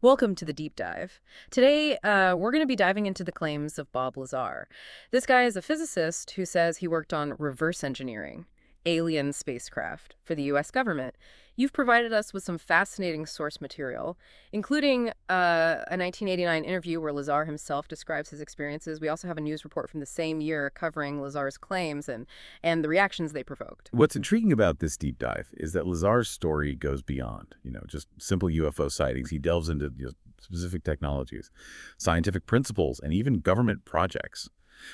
Welcome to the deep dive. Today, we're going to be diving into the claims of Bob Lazar. This guy is a physicist who says he worked on reverse engineering, alien spacecraft, for the U.S. government. You've provided us with some fascinating source material, including a 1989 interview where Lazar himself describes his experiences. We also have a news report from the same year covering Lazar's claims and the reactions they provoked. What's intriguing about this deep dive is that Lazar's story goes beyond, just simple UFO sightings. He delves into specific technologies, scientific principles, and even government projects,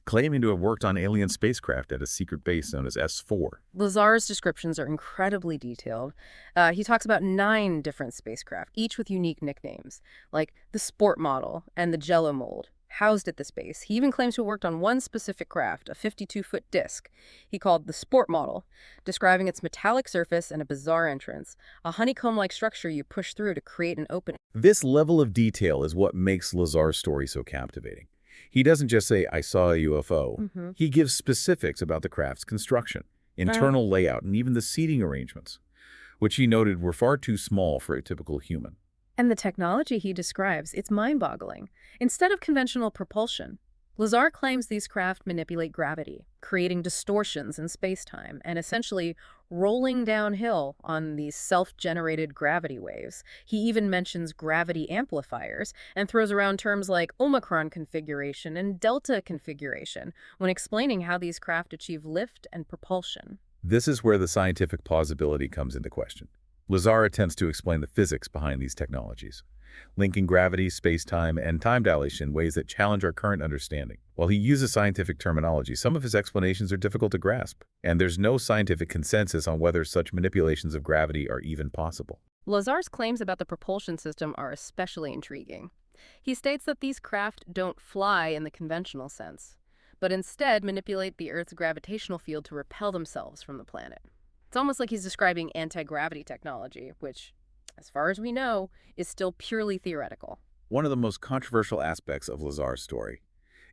claiming to have worked on alien spacecraft at a secret base known as S4. Lazar's descriptions are incredibly detailed. He talks about 9 different spacecraft, each with unique nicknames, like the Sport Model and the Jello Mold, housed at the space. He even claims to have worked on one specific craft, a 52-foot disc he called the Sport Model, describing its metallic surface and a bizarre entrance, a honeycomb-like structure you push through to create an opening. This level of detail is what makes Lazar's story so captivating. He doesn't just say, "I saw a UFO." He gives specifics about the craft's construction, internal layout, and even the seating arrangements, which he noted were far too small for a typical human. And the technology he describes, it's mind-boggling. Instead of conventional propulsion, Lazar claims these craft manipulate gravity, creating distortions in space-time and essentially rolling downhill on these self-generated gravity waves. He even mentions gravity amplifiers and throws around terms like Omicron configuration and Delta configuration when explaining how these craft achieve lift and propulsion. This is where the scientific plausibility comes into question. Lazar attempts to explain the physics behind these technologies, linking gravity, space-time, and time dilation in ways that challenge our current understanding. While he uses scientific terminology, some of his explanations are difficult to grasp, and there's no scientific consensus on whether such manipulations of gravity are even possible. Lazar's claims about the propulsion system are especially intriguing. He states that these craft don't fly in the conventional sense, but instead manipulate the Earth's gravitational field to repel themselves from the planet. It's almost like he's describing anti-gravity technology, which, as far as we know, is still purely theoretical. One of the most controversial aspects of Lazar's story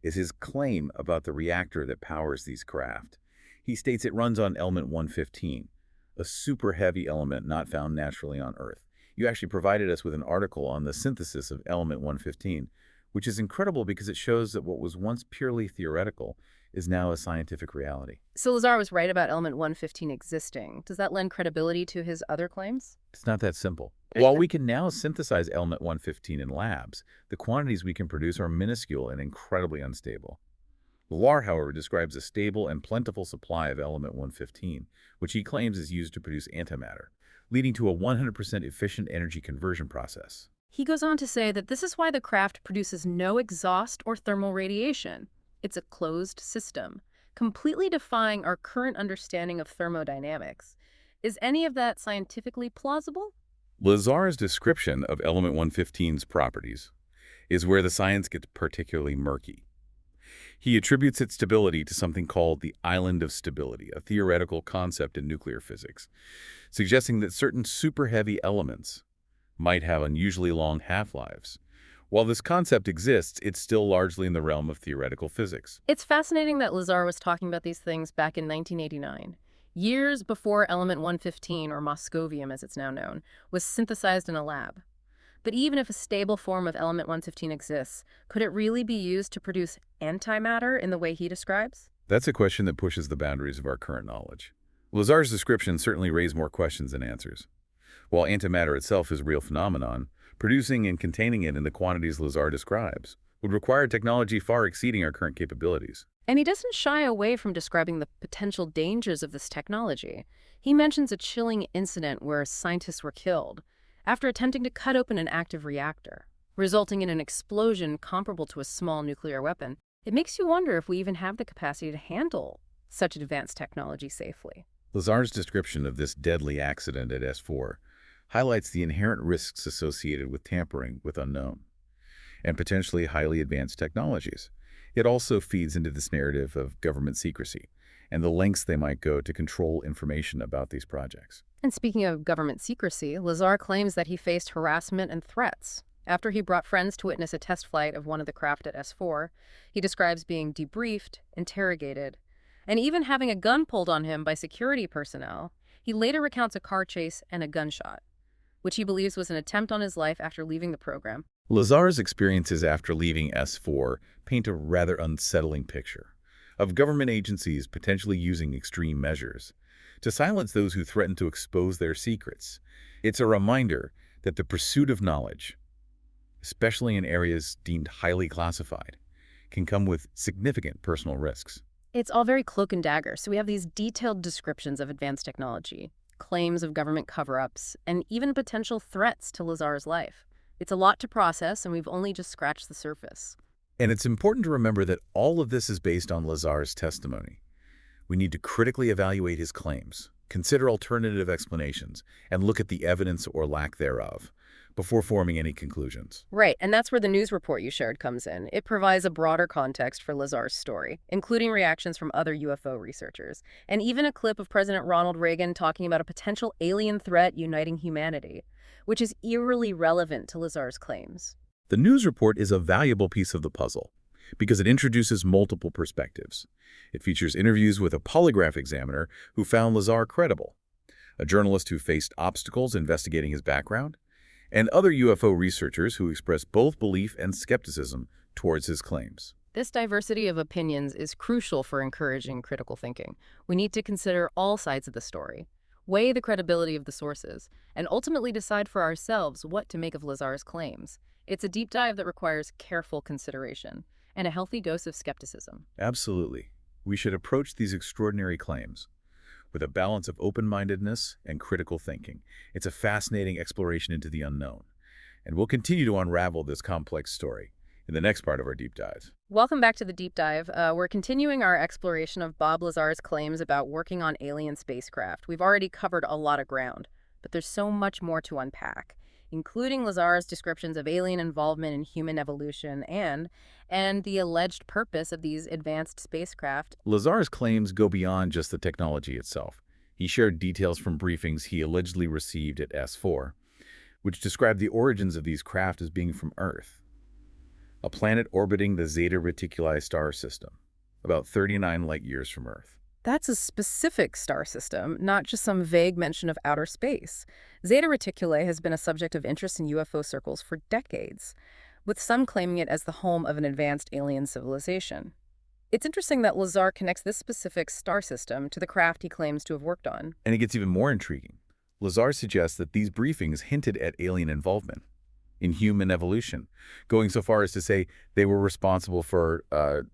is his claim about the reactor that powers these craft. He states it runs on element 115, a super heavy element not found naturally on Earth. You actually provided us with an article on the synthesis of element 115, which is incredible because it shows that what was once purely theoretical is now a scientific reality. So Lazar was right about element 115 existing. Does that lend credibility to his other claims? It's not that simple. While we can now synthesize element 115 in labs, the quantities we can produce are minuscule and incredibly unstable. Lazar, however, describes a stable and plentiful supply of element 115, which he claims is used to produce antimatter, leading to a 100% efficient energy conversion process. He goes on to say that this is why the craft produces no exhaust or thermal radiation. It's a closed system, completely defying our current understanding of thermodynamics. Is any of that scientifically plausible? Lazar's description of element 115's properties is where the science gets particularly murky. He attributes its stability to something called the island of stability, a theoretical concept in nuclear physics, suggesting that certain super-heavy elements might have unusually long half-lives. While this concept exists, it's still largely in the realm of theoretical physics. It's fascinating that Lazar was talking about these things back in 1989, years before element 115, or moscovium as it's now known, was synthesized in a lab. But even if a stable form of element 115 exists, could it really be used to produce antimatter in the way he describes? That's a question that pushes the boundaries of our current knowledge. Lazar's description certainly raised more questions than answers. While antimatter itself is a real phenomenon, producing and containing it in the quantities Lazar describes would require technology far exceeding our current capabilities. And he doesn't shy away from describing the potential dangers of this technology. He mentions a chilling incident where scientists were killed after attempting to cut open an active reactor, resulting in an explosion comparable to a small nuclear weapon. It makes you wonder if we even have the capacity to handle such advanced technology safely. Lazar's description of this deadly accident at S4 highlights the inherent risks associated with tampering with unknown and potentially highly advanced technologies. It also feeds into this narrative of government secrecy and the lengths they might go to control information about these projects. And speaking of government secrecy, Lazar claims that he faced harassment and threats. After he brought friends to witness a test flight of one of the craft at S4, he describes being debriefed, interrogated, and even having a gun pulled on him by security personnel. He later recounts a car chase and a gunshot. which he believes was an attempt on his life after leaving the program. Lazar's experiences after leaving S4 paint a rather unsettling picture of government agencies potentially using extreme measures to silence those who threaten to expose their secrets. It's a reminder that the pursuit of knowledge, especially in areas deemed highly classified, can come with significant personal risks. It's all very cloak and dagger, so we have these detailed descriptions of advanced technology, claims of government cover-ups, and even potential threats to Lazar's life. It's a lot to process, and we've only just scratched the surface. And it's important to remember that all of this is based on Lazar's testimony. We need to critically evaluate his claims, consider alternative explanations, and look at the evidence or lack thereof before forming any conclusions. Right, and that's where the news report you shared comes in. It provides a broader context for Lazar's story, including reactions from other UFO researchers, and even a clip of President Ronald Reagan talking about a potential alien threat uniting humanity, which is eerily relevant to Lazar's claims. The news report is a valuable piece of the puzzle because it introduces multiple perspectives. It features interviews with a polygraph examiner who found Lazar credible, a journalist who faced obstacles investigating his background, and other UFO researchers who expressed both belief and skepticism towards his claims. This diversity of opinions is crucial for encouraging critical thinking. We need to consider all sides of the story, weigh the credibility of the sources, and ultimately decide for ourselves what to make of Lazar's claims. It's a deep dive that requires careful consideration and a healthy dose of skepticism. Absolutely. We should approach these extraordinary claims with a balance of open-mindedness and critical thinking. It's a fascinating exploration into the unknown, and we'll continue to unravel this complex story in the next part of our deep dive. Welcome back to the deep dive. We're continuing our exploration of Bob Lazar's claims about working on alien spacecraft. We've already covered a lot of ground, but there's so much more to unpack, including Lazar's descriptions of alien involvement in human evolution and the alleged purpose of these advanced spacecraft. Lazar's claims go beyond just the technology itself. He shared details from briefings he allegedly received at S4, which described the origins of these craft as being from Earth, a planet orbiting the Zeta Reticuli star system, about 39 light-years from Earth. That's a specific star system, not just some vague mention of outer space. Zeta Reticuli has been a subject of interest in UFO circles for decades, with some claiming it as the home of an advanced alien civilization. It's interesting that Lazar connects this specific star system to the craft he claims to have worked on. And it gets even more intriguing. Lazar suggests that these briefings hinted at alien involvement in human evolution, going so far as to say they were responsible for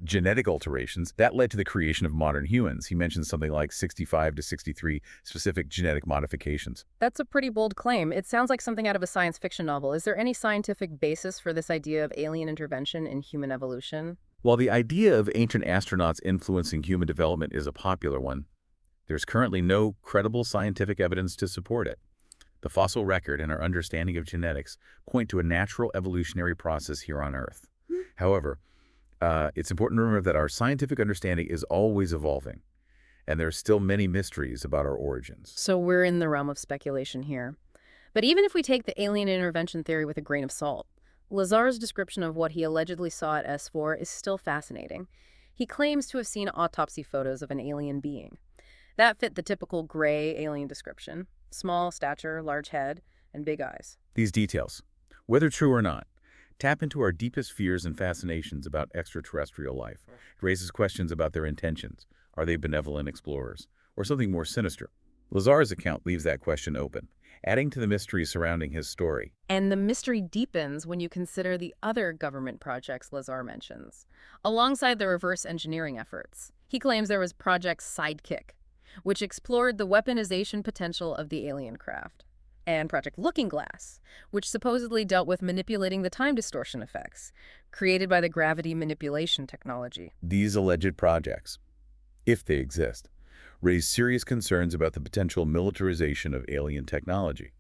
genetic alterations that led to the creation of modern humans. He mentions something like 65 to 63 specific genetic modifications. That's a pretty bold claim. It sounds like something out of a science fiction novel. Is there any scientific basis for this idea of alien intervention in human evolution? While the idea of ancient astronauts influencing human development is a popular one, there's currently no credible scientific evidence to support it. The fossil record and our understanding of genetics point to a natural evolutionary process here on Earth. However, it's important to remember that our scientific understanding is always evolving, and there are still many mysteries about our origins. So we're in the realm of speculation here. But even if we take the alien intervention theory with a grain of salt, Lazar's description of what he allegedly saw at S4 is still fascinating. He claims to have seen autopsy photos of an alien being. That fit the typical gray alien description: small stature, large head, and big eyes. These details, whether true or not, tap into our deepest fears and fascinations about extraterrestrial life. It raises questions about their intentions. Are they benevolent explorers, or something more sinister? Lazar's account leaves that question open, adding to the mystery surrounding his story. And the mystery deepens when you consider the other government projects Lazar mentions. Alongside the reverse engineering efforts, he claims there was Project Sidekick, which explored the weaponization potential of the alien craft, and Project Looking Glass, which supposedly dealt with manipulating the time distortion effects created by the gravity manipulation technology. These alleged projects, if they exist, raise serious concerns about the potential militarization of alien technology.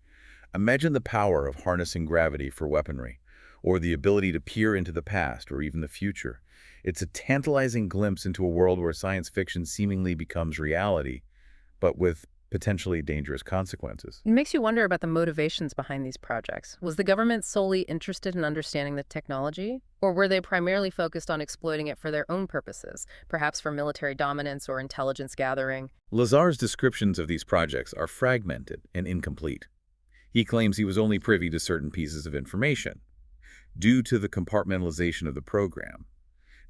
Imagine the power of harnessing gravity for weaponry, or the ability to peer into the past or even the future. It's a tantalizing glimpse into a world where science fiction seemingly becomes reality, but with potentially dangerous consequences. It makes you wonder about the motivations behind these projects. Was the government solely interested in understanding the technology, or were they primarily focused on exploiting it for their own purposes, perhaps for military dominance or intelligence gathering? Lazar's descriptions of these projects are fragmented and incomplete. He claims he was only privy to certain pieces of information due to the compartmentalization of the program.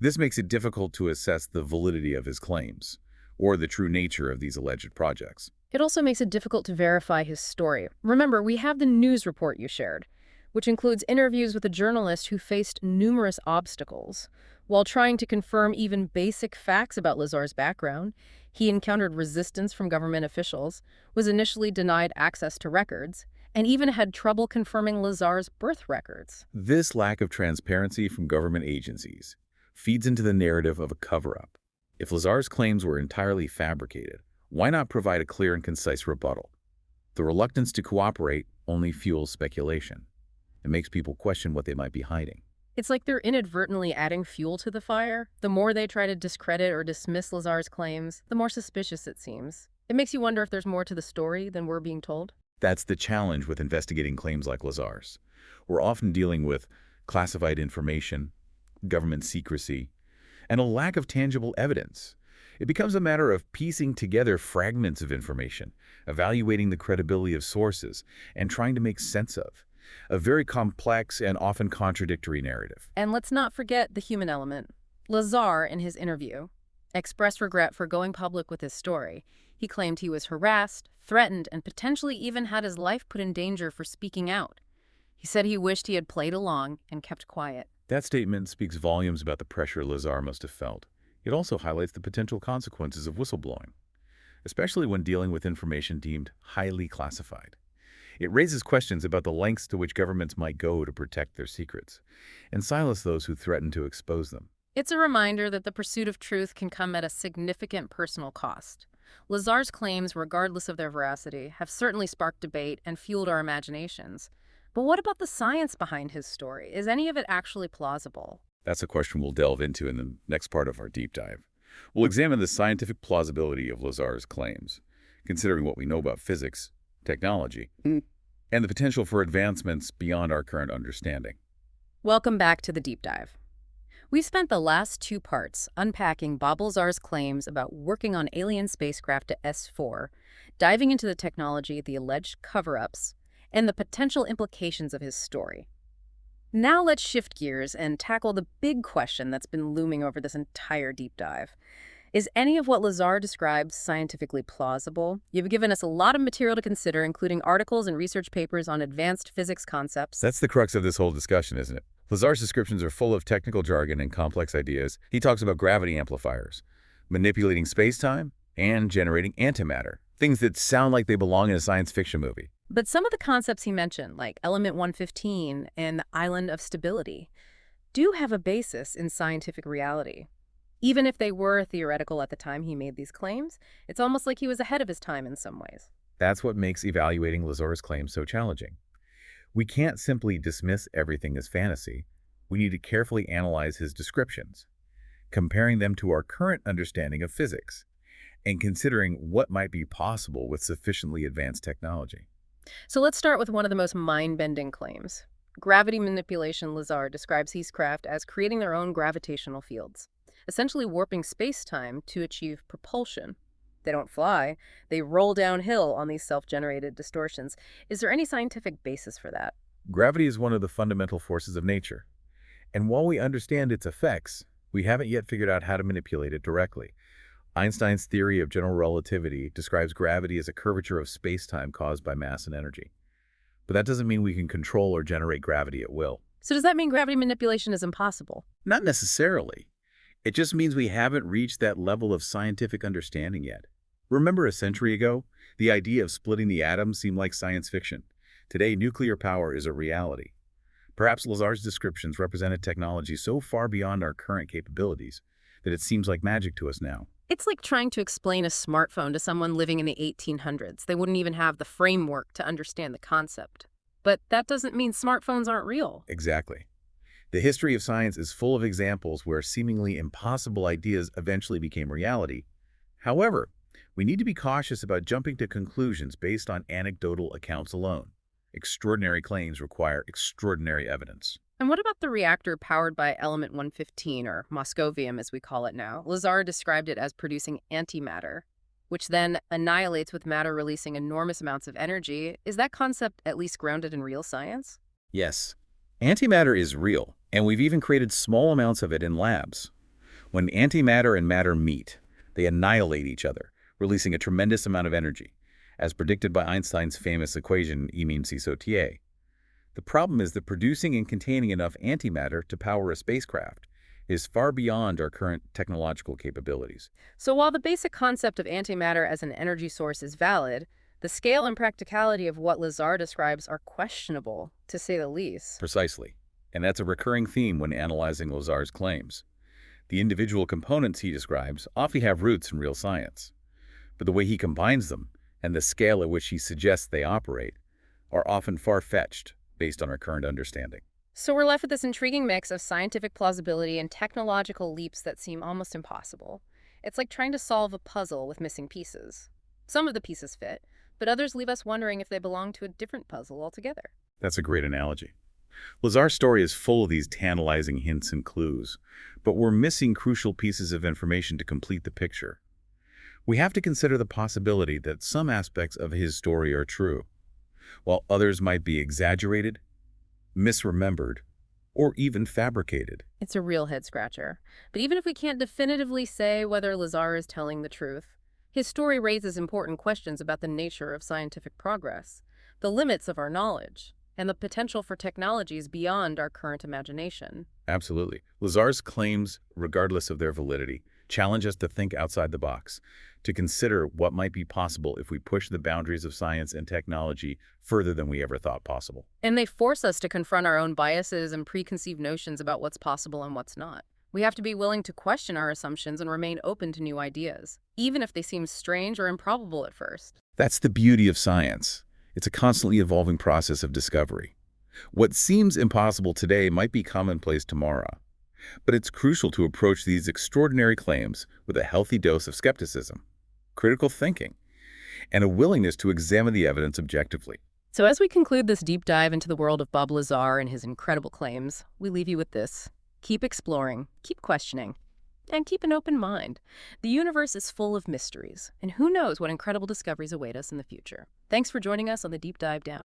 This makes it difficult to assess the validity of his claims or the true nature of these alleged projects. It also makes it difficult to verify his story. Remember, we have the news report you shared, which includes interviews with a journalist who faced numerous obstacles. While trying to confirm even basic facts about Lazar's background, he encountered resistance from government officials, was initially denied access to records, and even had trouble confirming Lazar's birth records. This lack of transparency from government agencies feeds into the narrative of a cover-up. If Lazar's claims were entirely fabricated, why not provide a clear and concise rebuttal? The reluctance to cooperate only fuels speculation. It makes people question what they might be hiding. It's like they're inadvertently adding fuel to the fire. The more they try to discredit or dismiss Lazar's claims, the more suspicious it seems. It makes you wonder if there's more to the story than we're being told. That's the challenge with investigating claims like Lazar's. We're often dealing with classified information, government secrecy, and a lack of tangible evidence. It becomes a matter of piecing together fragments of information, evaluating the credibility of sources, and trying to make sense of a very complex and often contradictory narrative. And let's not forget the human element. Lazar, in his interview, expressed regret for going public with his story. He claimed he was harassed, threatened, and potentially even had his life put in danger for speaking out. He said he wished he had played along and kept quiet. That statement speaks volumes about the pressure Lazar must have felt. It also highlights the potential consequences of whistleblowing, especially when dealing with information deemed highly classified. It raises questions about the lengths to which governments might go to protect their secrets and silence those who threaten to expose them. It's a reminder that the pursuit of truth can come at a significant personal cost. Lazar's claims, regardless of their veracity, have certainly sparked debate and fueled our imaginations. But what about the science behind his story? Is any of it actually plausible? That's a question we'll delve into in the next part of our deep dive. We'll examine the scientific plausibility of Lazar's claims, considering what we know about physics, technology, and the potential for advancements beyond our current understanding. Welcome back to the deep dive. We've spent the last two parts unpacking Bob Lazar's claims about working on alien spacecraft to S4, diving into the technology, the alleged cover-ups, and the potential implications of his story. Now let's shift gears and tackle the big question that's been looming over this entire deep dive. Is any of what Lazar describes scientifically plausible? You've given us a lot of material to consider, including articles and research papers on advanced physics concepts. That's the crux of this whole discussion, isn't it? Lazar's descriptions are full of technical jargon and complex ideas. He talks about gravity amplifiers, manipulating space-time, and generating antimatter, things that sound like they belong in a science fiction movie. But some of the concepts he mentioned, like element 115 and the island of stability, do have a basis in scientific reality. Even if they were theoretical at the time he made these claims, it's almost like he was ahead of his time in some ways. That's what makes evaluating Lazar's claims so challenging. We can't simply dismiss everything as fantasy. We need to carefully analyze his descriptions, comparing them to our current understanding of physics, and considering what might be possible with sufficiently advanced technology. So let's start with one of the most mind-bending claims. Gravity manipulation. Lazar describes these craft as creating their own gravitational fields, essentially warping space-time to achieve propulsion. They don't fly, they roll downhill on these self-generated distortions. Is there any scientific basis for that? Gravity is one of the fundamental forces of nature, and while we understand its effects, we haven't yet figured out how to manipulate it directly. Einstein's theory of general relativity describes gravity as a curvature of space-time caused by mass and energy. But that doesn't mean we can control or generate gravity at will. So does that mean gravity manipulation is impossible? Not necessarily. It just means we haven't reached that level of scientific understanding yet. Remember a century ago, the idea of splitting the atom seemed like science fiction. Today, nuclear power is a reality. Perhaps Lazar's descriptions represent a technology so far beyond our current capabilities that it seems like magic to us now. It's like trying to explain a smartphone to someone living in the 1800s. They wouldn't even have the framework to understand the concept. But that doesn't mean smartphones aren't real. Exactly. The history of science is full of examples where seemingly impossible ideas eventually became reality. However, we need to be cautious about jumping to conclusions based on anecdotal accounts alone. Extraordinary claims require extraordinary evidence. And what about the reactor powered by element 115, or moscovium as we call it now? Lazar described it as producing antimatter. which then annihilates with matter releasing enormous amounts of energy. Is that concept at least grounded in real science? Yes, antimatter is real, and we've even created small amounts of it in labs. When antimatter and matter meet, they annihilate each other, releasing a tremendous amount of energy, as predicted by Einstein's famous equation E means c so ta. The problem is that producing and containing enough antimatter to power a spacecraft is far beyond our current technological capabilities. So while the basic concept of antimatter as an energy source is valid, the scale and practicality of what Lazar describes are questionable, to say the least. Precisely. And that's a recurring theme when analyzing Lazar's claims. The individual components he describes often have roots in real science, but the way he combines them and the scale at which he suggests they operate are often far-fetched based on our current understanding. So we're left with this intriguing mix of scientific plausibility and technological leaps that seem almost impossible. It's like trying to solve a puzzle with missing pieces. Some of the pieces fit, but others leave us wondering if they belong to a different puzzle altogether. That's a great analogy. Lazar's story is full of these tantalizing hints and clues, but we're missing crucial pieces of information to complete the picture. We have to consider the possibility that some aspects of his story are true, while others might be exaggerated, misremembered, or even fabricated. It's a real head-scratcher. But even if we can't definitively say whether Lazar is telling the truth, his story raises important questions about the nature of scientific progress, the limits of our knowledge, and the potential for technologies beyond our current imagination. Absolutely. Lazar's claims, regardless of their validity, challenge us to think outside the box, to consider what might be possible if we push the boundaries of science and technology further than we ever thought possible. And they force us to confront our own biases and preconceived notions about what's possible and what's not. We have to be willing to question our assumptions and remain open to new ideas, even if they seem strange or improbable at first. That's the beauty of science. It's a constantly evolving process of discovery. What seems impossible today might be commonplace tomorrow, but it's crucial to approach these extraordinary claims with a healthy dose of skepticism, critical thinking, and a willingness to examine the evidence objectively. So as we conclude this deep dive into the world of Bob Lazar and his incredible claims, we leave you with this. Keep exploring, keep questioning, and keep an open mind. The universe is full of mysteries, and who knows what incredible discoveries await us in the future. Thanks for joining us on the Deep Dive Down.